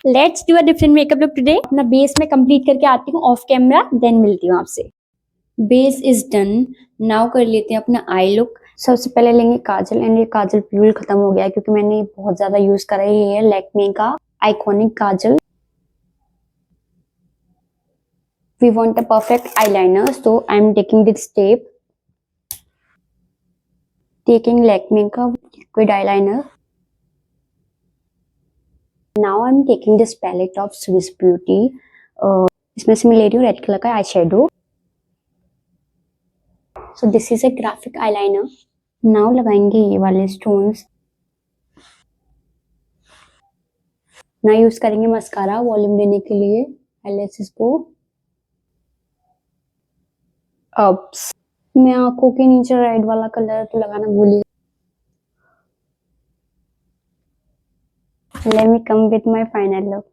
Let's do a different makeup look today. अपना base में complete करके आती हूँ ऑफ कैमरा, देन मिलती हूँ आपसे। Base is done. नाउ कर लेते हैं अपना आई लुक। सबसे पहले लेंगे काजल, एंड ये काजल बिल्कुल खत्म हो गया है क्योंकि मैंने बहुत ज्यादा यूज करा है। ये है लैक्मे का iconic kajal. We want a perfect eyeliner, so I am taking this tape, taking Lakme का liquid eyeliner. Now I am taking this palette of Swiss Beauty. इसमें से मैं ले रही हूँ रेड कलर का eye shadow. So this is a graphic eyeliner. Now लगाएंगे ये वाले स्टोन्स। ना यूज करेंगे मस्कारा वॉल्यूम देने के लिए। लेट्स इसको अब मैं आंखों के नीचे रेड वाला कलर तो लगाना भूल ही। Let me come with my final look.